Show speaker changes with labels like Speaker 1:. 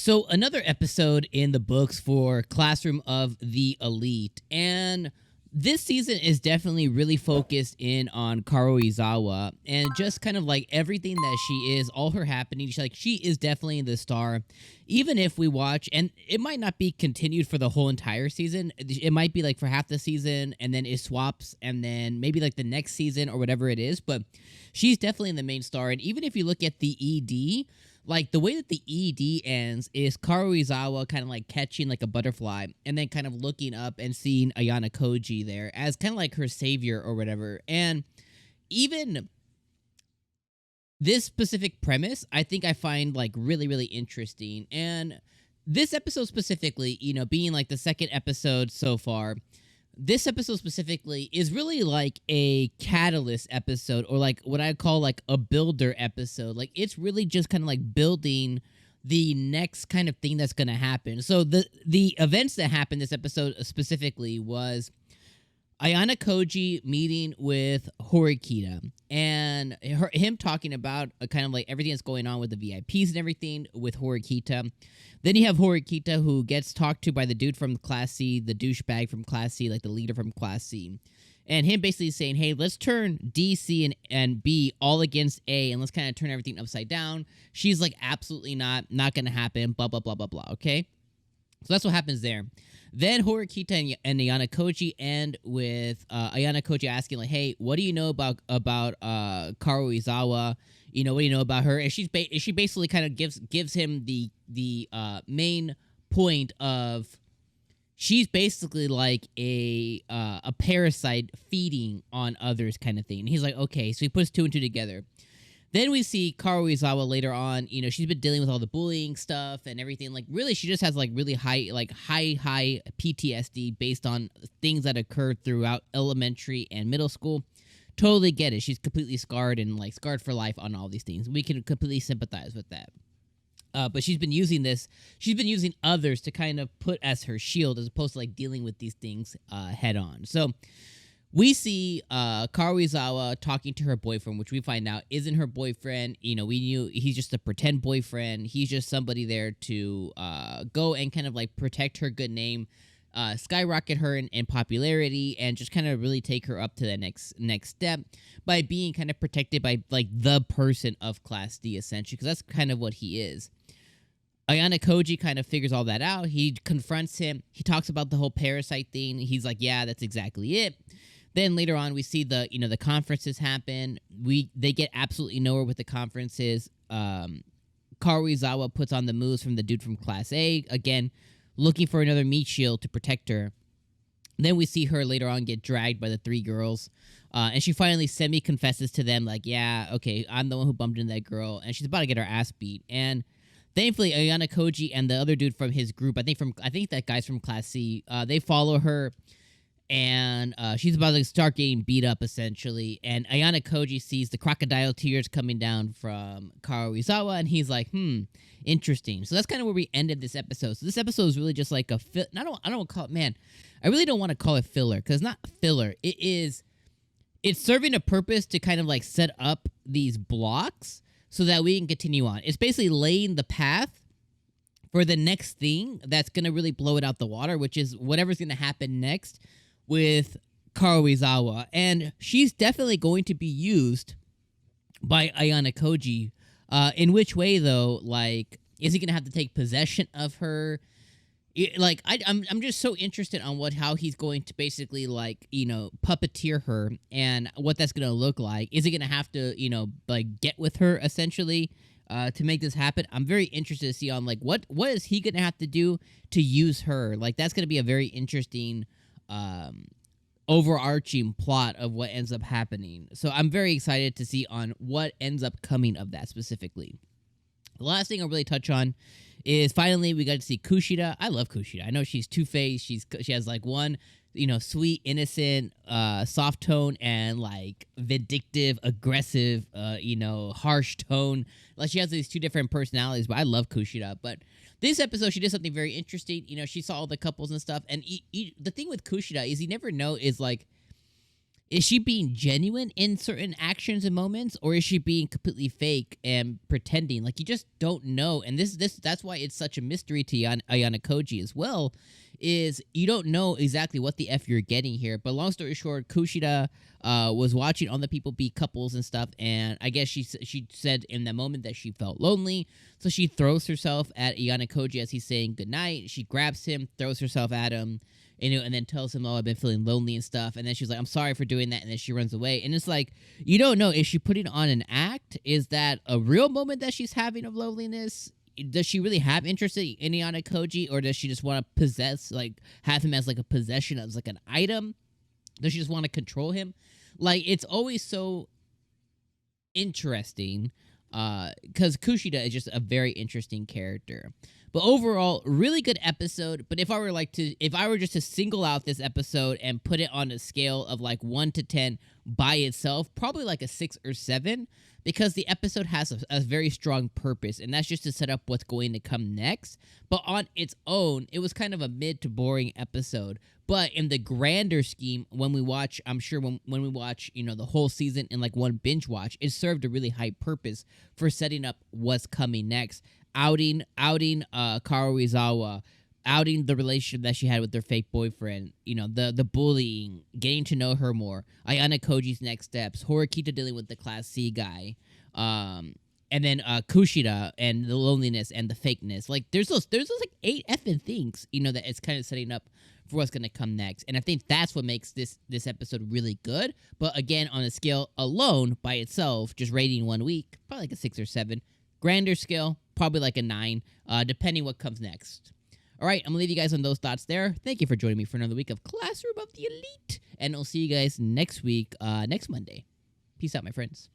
Speaker 1: So another episode in the books for Classroom of the Elite, and this season is definitely really focused in on Karuizawa and just kind of like everything that she is, all her happenings. She is definitely the star. Even if we watch, and it might not be continued for the whole entire season, it might be like for half the season and then it swaps and then maybe like the next season or whatever it is, but she's definitely the main star. And even if you look at the ED, like the way that the ED ends is Karuizawa kind of like catching like a butterfly and then kind of looking up and seeing Ayana Koji there as kind of like her savior or whatever. And even this specific premise, I think I find like really, really interesting. And this episode specifically, you know, being like the second episode so far, this episode specifically is really like a catalyst episode, or like what I call like a builder episode. Like it's really just kind of like building the next kind of thing that's going to happen. So the events that happened this episode specifically was Ayana Koji meeting with Horikita and him talking about kind of like everything that's going on with the VIPs and everything with Horikita. Then you have Horikita, who gets talked to by the dude from Class C, the douchebag from Class C, like the leader from Class C. And him basically saying, hey, let's turn D, C, and B all against A, and let's kind of turn everything upside down. She's like, absolutely not going to happen, blah, blah, blah, blah, blah, okay? So that's what happens there. Then Horikita and Ayana Koji end with Ayana Koji asking, like, hey, what do you know about Karuizawa? You know, what do you know about her? And she basically kind of gives him the main point of she's basically like a parasite feeding on others kind of thing. And he's like, okay, so he puts two and two together. Then we see Karuizawa later on, you know, she's been dealing with all the bullying stuff and everything. Like, really, she just has, like, really high PTSD based on things that occurred throughout elementary and middle school. Totally get it. She's completely scarred and, like, scarred for life on all these things. We can completely sympathize with that. But she's been using others to kind of put as her shield as opposed to, like, dealing with these things head on. So we see Karuizawa talking to her boyfriend, which we find out isn't her boyfriend. You know, we knew he's just a pretend boyfriend. He's just somebody there to go and kind of like protect her good name, skyrocket her in popularity, and just kind of really take her up to the next step by being kind of protected by like the person of Class D, essentially, because that's kind of what he is. Ayana Koji kind of figures all that out. He confronts him. He talks about the whole parasite thing. He's like, yeah, that's exactly it. Then later on, we see the conferences happen. They get absolutely nowhere with the conferences. Karuizawa puts on the moves from the dude from Class A, again, looking for another meat shield to protect her. Then we see her later on get dragged by the three girls. And she finally semi-confesses to them, like, yeah, okay, I'm the one who bumped into that girl. And she's about to get her ass beat. And thankfully, Ayana Koji and the other dude from his group, I think that guy's from Class C, they follow her. And she's about to start getting beat up, essentially. And Ayana Koji sees the crocodile tears coming down from Karuizawa, and he's like, interesting. So that's kind of where we ended this episode. So this episode is really just like a I don't call it, man, I really don't want to call it filler, because it's not filler. It's serving a purpose to kind of like set up these blocks so that we can continue on. It's basically laying the path for the next thing that's going to really blow it out the water, which is whatever's going to happen next with Karuizawa. And she's definitely going to be used by Ayana Koji. In which way, though? Like, is he going to have to take possession of her? I'm just so interested on how he's going to basically, like, you know, puppeteer her and what that's going to look like. Is he going to have to, you know, like, get with her, essentially, to make this happen? I'm very interested to see on, like, what is he going to have to do to use her? Like, that's going to be a very interesting overarching plot of what ends up happening. So I'm very excited to see on what ends up coming of that specifically. The last thing I'll really touch on is finally we got to see Kushida. I love Kushida. I know she's two-faced. She has like one, you know, sweet, innocent, soft tone and like vindictive, aggressive, you know, harsh tone. Like she has these two different personalities, but I love Kushida. But this episode, she did something very interesting. You know, she saw all the couples and stuff. And the thing with Kushida is you never know is like, is she being genuine in certain actions and moments, or is she being completely fake and pretending? Like, you just don't know. And that's why it's such a mystery to Ayana Koji as well, is you don't know exactly what the F you're getting here. But long story short, Kushida was watching other people be couples and stuff, and I guess she said in that moment that she felt lonely, so she throws herself at Ayana Koji as he's saying goodnight. She grabs him, throws herself at him, and then tells him, "Oh, I've been feeling lonely and stuff." And then she's like, "I'm sorry for doing that," and then she runs away. And it's like, you don't know, is she putting on an act? Is that a real moment that she's having of loneliness? Does she really have interest in Ayana Koji, or does she just want to possess, like, have him as like a possession, as like an item? Does she just want to control him? Like, it's always so interesting, because Kushida is just a very interesting character. But overall, really good episode. But if I were just to single out this episode and put it on a scale of like 1 to 10 by itself, probably like a 6 or 7, because the episode has a very strong purpose, and that's just to set up what's going to come next. But on its own, it was kind of a mid to boring episode. But in the grander scheme, when we watch, I'm sure when we watch, the whole season in like one binge watch, it served a really high purpose for setting up what's coming next. Outing Karuizawa, outing the relationship that she had with her fake boyfriend, the bullying, getting to know her more, Ayana Koji's next steps, Horikita dealing with the Class C guy, and then Kushida and the loneliness and the fakeness. Like, there's those like 8 effing things, that it's kind of setting up for what's going to come next. And I think that's what makes this episode really good. But again, on a scale alone by itself, just rating 1 week, probably like a 6 or 7. Grander scale, probably like a 9, depending what comes next. All right, I'm going to leave you guys on those thoughts there. Thank you for joining me for another week of Classroom of the Elite. And I'll see you guys next week, next Monday. Peace out, my friends.